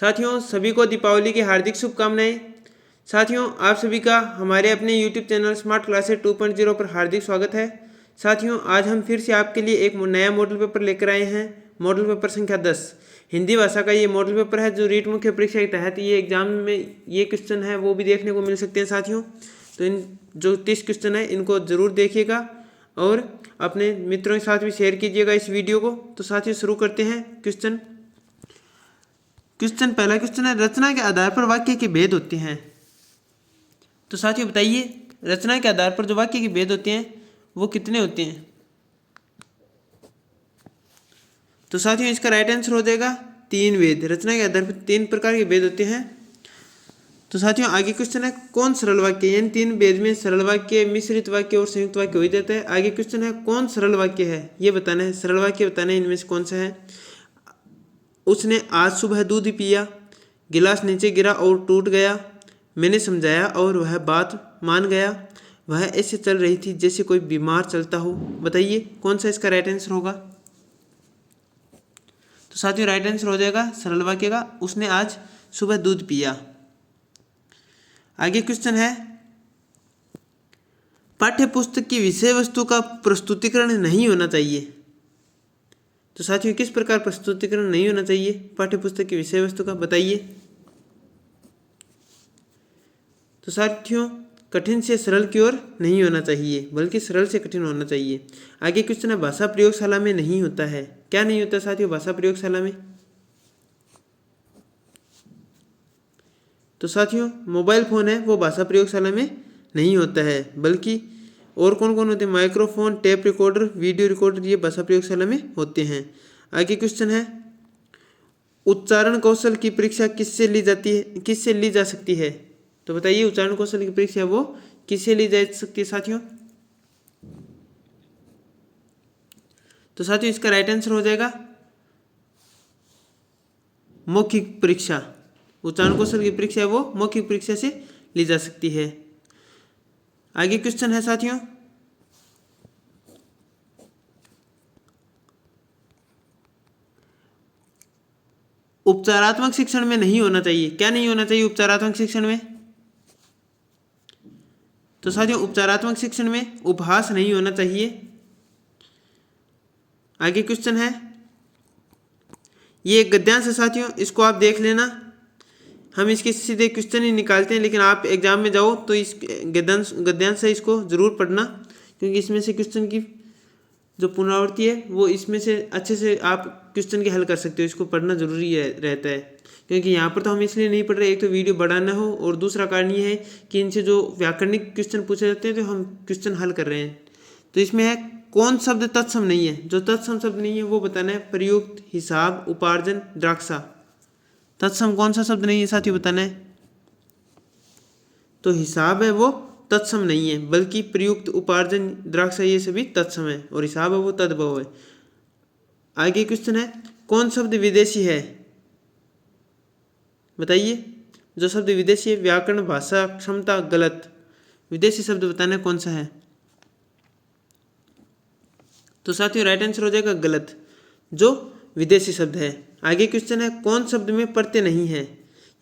साथियों सभी को दीपावली की हार्दिक शुभकामनाएं। साथियों आप सभी का हमारे अपने YouTube चैनल स्मार्ट क्लासेस 2.0 पर हार्दिक स्वागत है। साथियों आज हम फिर से आपके लिए एक नया मॉडल पेपर लेकर आए हैं। मॉडल पेपर संख्या 10 हिंदी भाषा का ये मॉडल पेपर है जो रीट मुख्य परीक्षा के तहत ये एग्जाम में ये क्वेश्चन है वो भी देखने को मिल सकते हैं। साथियों तो इन जो 30 क्वेश्चन है इनको ज़रूर देखिएगा और अपने मित्रों के साथ भी शेयर कीजिएगा इस वीडियो को। तो साथियों शुरू करते हैं। पहला क्वेश्चन है, रचना के आधार पर वाक्य के भेद होते हैं। तो साथियों बताइए रचना के आधार पर जो वाक्य के भेद होते हैं वो कितने होते हैं। तो साथियों इसका राइट आंसर हो जाएगा 3 भेद। रचना के आधार पर 3 प्रकार के भेद होते हैं। तो साथियों आगे क्वेश्चन है, कौन सरल वाक्य, यानी 3 भेद में सरल वाक्य, मिश्रित वाक्य और संयुक्त वाक्य हो जाता है। आगे क्वेश्चन है, कौन सरल वाक्य है, ये बताना है। सरल वाक्य बताना है इनमें से कौन सा है। उसने आज सुबह दूध पिया, गिलास नीचे गिरा और टूट गया, मैंने समझाया और वह बात मान गया, वह ऐसे चल रही थी जैसे कोई बीमार चलता हो। बताइए कौन सा इसका राइट आंसर होगा। तो साथियों राइट आंसर हो जाएगा सरल वाक्य का, उसने आज सुबह दूध पिया। आगे क्वेश्चन है, पाठ्य पुस्तक की विषय वस्तु का प्रस्तुतिकरण नहीं होना चाहिए। तो साथियों किस प्रकार प्रस्तुतिकरण नहीं होना चाहिए पाठ्य पुस्तक की विषय वस्तु का, बताइए। तो साथियों कठिन से सरल की ओर नहीं होना चाहिए बल्कि सरल से कठिन होना चाहिए। आगे क्वेश्चन है, भाषा प्रयोगशाला में नहीं होता है। क्या नहीं होता साथियों भाषा प्रयोगशाला में। तो साथियों मोबाइल फोन है वो भाषा प्रयोगशाला में नहीं होता है, बल्कि और कौन कौन होते हैं, microphone, tape recorder, video recorder, ये भाषा प्रयोगशाला में होते हैं। आगे क्वेश्चन है, उच्चारण कौशल की परीक्षा किससे ली जाती है, किससे ली जा सकती है। तो बताइए उच्चारण कौशल की परीक्षा वो किससे ली जा सकती है साथियों। तो साथियों इसका राइट आंसर हो जाएगा मौखिक परीक्षा। उच्चारण कौशल की परीक्षा है वो मौखिक परीक्षा से ली जा सकती है। आगे क्वेश्चन है साथियों, उपचारात्मक शिक्षण में नहीं होना चाहिए। क्या नहीं होना चाहिए उपचारात्मक शिक्षण में। तो साथियों उपचारात्मक शिक्षण में उपहास नहीं होना चाहिए। आगे क्वेश्चन है, ये एक गद्यांश है साथियों, इसको आप देख लेना। हम इसके सीधे क्वेश्चन ही निकालते हैं, लेकिन आप एग्जाम में जाओ तो इस गद्यांश है इसको जरूर पढ़ना, क्योंकि इसमें से क्वेश्चन की जो पुनरावृत्ति है वो इसमें से अच्छे से आप क्वेश्चन के हल कर सकते हो। इसको पढ़ना जरूरी रहता है, क्योंकि यहाँ पर तो हम इसलिए नहीं पढ़ रहे, एक तो वीडियो बड़ा ना हो और दूसरा कारण ये है कि इनसे जो व्याकरणिक क्वेश्चन पूछे जाते हैं तो हम क्वेश्चन हल कर रहे हैं। तो इसमें है कौन शब्द तत्सम नहीं है। जो तत्सम शब्द नहीं है वो बताना है, प्रयुक्त, हिसाब, उपार्जन, द्राक्षा। तत्सम कौन सा शब्द नहीं है साथियों बताना है। तो हिसाब है वो तत्सम नहीं है, बल्कि प्रयुक्त, उपार्जन, द्राक्षा ये सभी तत्सम है, और हिसाब है वो तद्भव है। आगे क्वेश्चन है, कौन शब्द विदेशी है। बताइए जो शब्द विदेशी है, व्याकरण, भाषा, क्षमता, गलत। विदेशी शब्द बताना है कौन सा है। तो साथियों राइट आंसर हो जाएगा गलत, जो विदेशी शब्द है। आगे क्वेश्चन है, कौन शब्द में प्रत्यय नहीं है,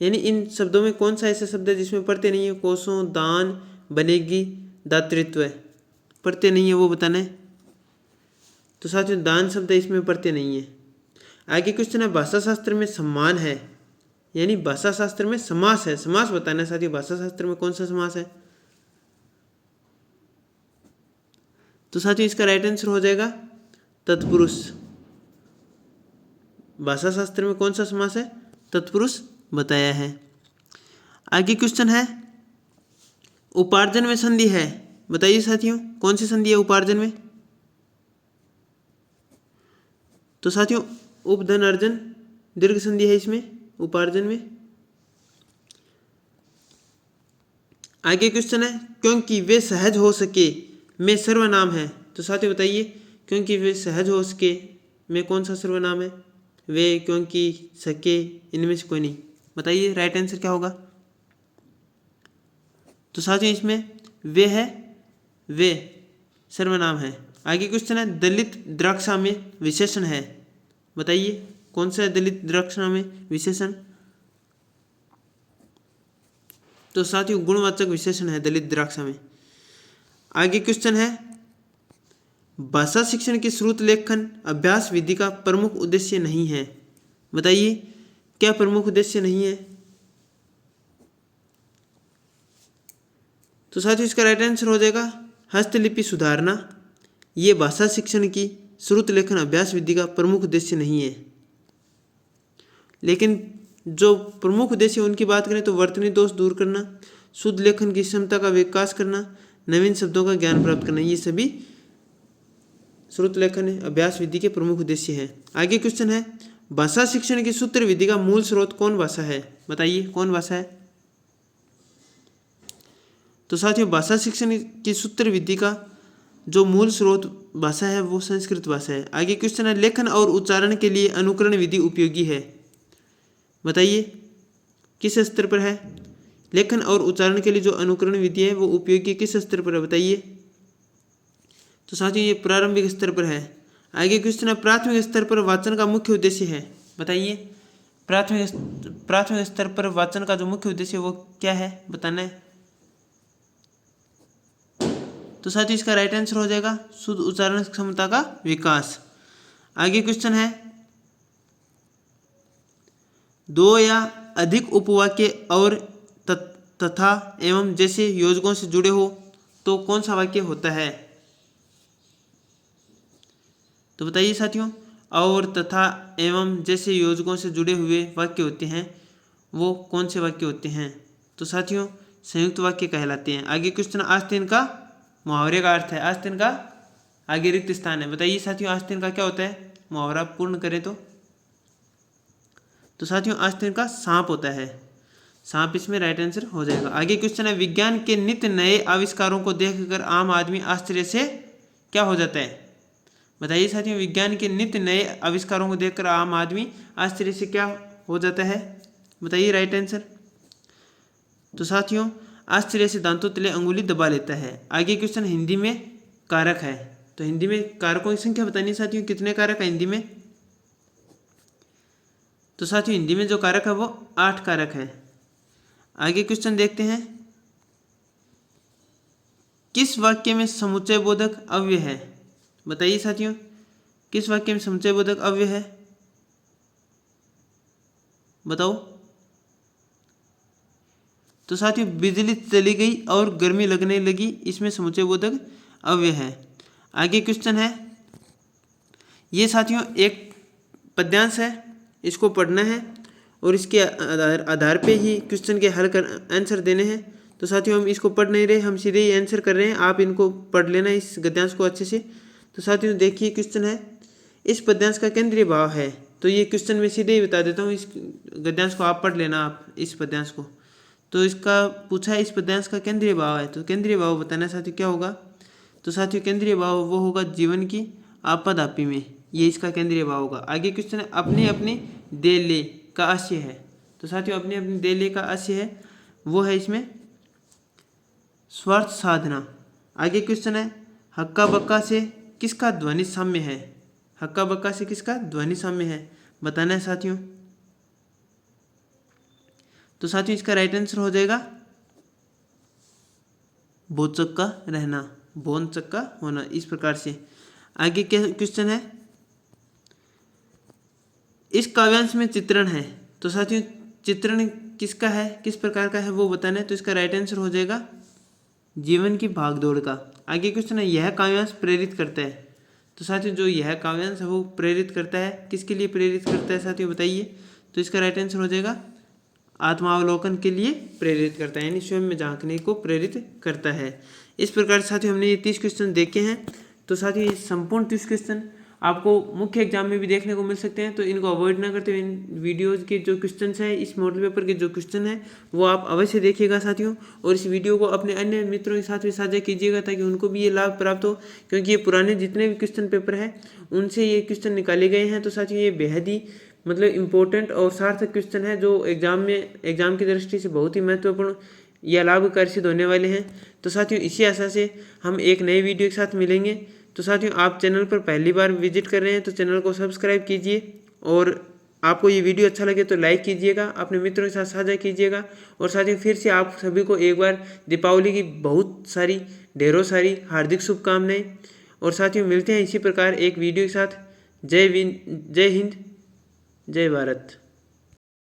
यानी इन शब्दों में कौन सा ऐसा शब्द है जिसमें प्रत्यय नहीं है। कोसों, दान, बनेगी, दातृत्व है, प्रत्यय नहीं है वो बताना है। तो साथियों दान शब्द है इसमें प्रत्यय नहीं है। आगे क्वेश्चन है, भाषा शास्त्र में सम्मान है, यानी भाषा शास्त्र में समास है। समास बताना है साथियों, भाषा शास्त्र में कौन सा समास है। तो साथियों इसका राइट आंसर हो जाएगा तत्पुरुष। भाषा शास्त्र में कौन सा समास है, तत्पुरुष बताया है। आगे क्वेश्चन है, उपार्जन में संधि है। बताइए साथियों कौन सी संधि है उपार्जन में। तो साथियों उपधन अर्जन दीर्घ संधि है इसमें उपार्जन में। आगे क्वेश्चन है, क्योंकि वे सहज हो सके में सर्वनाम है। तो साथियों बताइए क्योंकि वे सहज हो सके में कौन सा सर्वनाम है। वे, क्योंकि, सके, इनमें से कोई नहीं। बताइए राइट आंसर क्या होगा। तो साथियों इसमें वे है, वे सर्वनाम है। आगे क्वेश्चन है, दलित द्राक्षा में विशेषण है। बताइए कौन सा है दलित द्राक्षा में विशेषण। तो साथियों गुणवाचक विशेषण है दलित द्राक्षा में। आगे क्वेश्चन है, भाषा शिक्षण की श्रुत लेखन अभ्यास विधि का प्रमुख उद्देश्य नहीं है। बताइए क्या प्रमुख उद्देश्य नहीं है। तो साथियों इसका राइट आंसर हो जाएगा हस्तलिपि सुधारना। ये भाषा शिक्षण की श्रुत लेखन अभ्यास विधि का प्रमुख उद्देश्य नहीं है। लेकिन जो प्रमुख उद्देश्य उनकी बात करें तो वर्तनी दोष दूर करना, शुद्ध लेखन की क्षमता का विकास करना, नवीन शब्दों का ज्ञान प्राप्त करना, ये सभी श्रुत लेखन अभ्यास विधि के प्रमुख उद्देश्य है। आगे क्वेश्चन है, भाषा शिक्षण की सूत्र विधि का मूल स्रोत कौन भाषा है। बताइए कौन भाषा है। तो साथियों भाषा शिक्षण की सूत्र विधि का जो मूल स्रोत भाषा है वो संस्कृत भाषा है। आगे क्वेश्चन है, लेखन और उच्चारण के लिए अनुकरण विधि उपयोगी है। बताइए किस स्तर पर है। लेखन और उच्चारण के लिए जो अनुकरण विधि है वो उपयोगी किस स्तर पर है। बताइए। तो साथियों ये प्रारंभिक स्तर पर है। आगे क्वेश्चन है, प्राथमिक स्तर पर वाचन का मुख्य उद्देश्य है। बताइए प्राथमिक स्तर पर वाचन का जो मुख्य उद्देश्य है वो क्या है बताना है। तो साथियों इसका राइट आंसर हो जाएगा शुद्ध उच्चारण क्षमता का विकास। आगे क्वेश्चन है, दो या अधिक उपवाक्य और तथा एवं जैसे योजकों से जुड़े हो तो कौन सा वाक्य होता है। तो बताइए साथियों, और तथा एवं जैसे योजकों से जुड़े हुए वाक्य होते हैं वो कौन से वाक्य होते हैं। तो साथियों संयुक्त वाक्य कहलाते हैं। आगे क्वेश्चन, आस्तीन का मुहावरे का अर्थ है। आस्तीन का आगे रिक्त स्थान है। बताइए साथियों आस्तीन का क्या होता है। मुहावरा पूर्ण करें तो साथियों आस्तीन का सांप होता है। सांप इसमें राइट आंसर हो जाएगा। आगे क्वेश्चन है, विज्ञान के नित्य नए आविष्कारों को देखकर आम आदमी आश्चर्य से क्या हो जाता है। बताइए साथियों विज्ञान के नित्य नए आविष्कारों को देखकर आम आदमी आश्चर्य से क्या हो जाता है। बताइए राइट आंसर। तो साथियों आश्चर्य से दांतों तले अंगुली दबा लेता है। आगे क्वेश्चन हिंदी में कारक है। तो हिंदी में कारकों की संख्या बतानी साथियों, कितने कारक है हिंदी में। तो साथियों हिंदी में जो कारक है वो 8 कारक है। आगे क्वेश्चन देखते हैं, किस वाक्य में समुच्चय बोधक अव्यय है। बताइए साथियों किस वाक्य में समुच्चय बोधक अव्यय है। बताओ। तो साथियों बिजली चली गई और गर्मी लगने लगी, इसमें समुच्चय बोधक अव्यय है। आगे क्वेश्चन है, ये साथियों एक पद्यांश है, इसको पढ़ना है और इसके आधार पे ही क्वेश्चन के हल कर आंसर देने हैं। तो साथियों हम इसको पढ़ नहीं रहे, हम सीधे ही आंसर कर रहे हैं। आप इनको पढ़ लेना इस गद्यांश को अच्छे से। तो साथियों देखिए क्वेश्चन है, इस पद्यांश का केंद्रीय भाव है। तो ये क्वेश्चन मैं सीधे ही बता देता हूँ, इस गद्यांश को आप पढ़ लेना आप इस पद्यांश को। तो इसका पूछा है इस पद्यांश का केंद्रीय भाव है, तो केंद्रीय भाव बताना साथियों क्या होगा। तो साथियों केंद्रीय भाव वो होगा जीवन की आपाधापी में, ये इसका केंद्रीय भाव होगा। आगे क्वेश्चन है, अपने अपने दे ले का आशय है। तो साथियों अपने अपने दे ले का आशय है वो है इसमें स्वार्थ साधना। आगे क्वेश्चन है, हक्का बक्का से किसका ध्वनि साम्य है। हक्का बक्का से किसका ध्वनि साम्य है बताना है साथियों। तो साथियों इसका राइट आंसर हो जाएगा बोचक का रहना, बोनचक का होना, इस प्रकार से। आगे क्या क्वेश्चन है, इस काव्यांश में चित्रण है। तो साथियों चित्रण किसका है, किस प्रकार का है वो बताना है। तो इसका राइट आंसर हो जाएगा जीवन की भागदौड़ का। आगे क्वेश्चन है, यह काव्यांश प्रेरित करता है। तो साथियों जो यह काव्यांश है वो प्रेरित करता है, किसके लिए प्रेरित करता है साथियों बताइए। तो इसका राइट आंसर हो जाएगा आत्मावलोकन के लिए प्रेरित करता है, यानी स्वयं में झांकने को प्रेरित करता है। इस प्रकार साथियों हमने ये 30 क्वेश्चन देखे हैं। तो साथियों ये संपूर्ण 30 क्वेश्चन आपको मुख्य एग्जाम में भी देखने को मिल सकते हैं, तो इनको अवॉइड ना करते हुए इन वीडियोज़ के जो क्वेश्चन है, इस मॉडल पेपर के जो क्वेश्चन है वो आप अवश्य देखिएगा साथियों। और इस वीडियो को अपने अन्य मित्रों के साथ भी साझा कीजिएगा ताकि उनको भी ये लाभ प्राप्त हो, क्योंकि ये पुराने जितने भी क्वेश्चन पेपर है उनसे ये क्वेश्चन निकाले गए हैं। तो साथियों ये बेहद ही मतलब इम्पोर्टेंट और सार्थक क्वेश्चन है जो एग्जाम की दृष्टि से बहुत ही महत्वपूर्ण या लाभकारी सिद्ध होने वाले हैं। तो साथियों इसी आशा से हम एक नए वीडियो के साथ मिलेंगे। तो साथियों आप चैनल पर पहली बार विजिट कर रहे हैं तो चैनल को सब्सक्राइब कीजिए और आपको ये वीडियो अच्छा लगे तो लाइक कीजिएगा, अपने मित्रों के साथ साझा कीजिएगा। और साथियों फिर से आप सभी को एक बार दीपावली की बहुत सारी ढेरों सारी हार्दिक शुभकामनाएं। और साथियों मिलते हैं इसी प्रकार एक वीडियो के साथ। जय हिंद, जय भारत।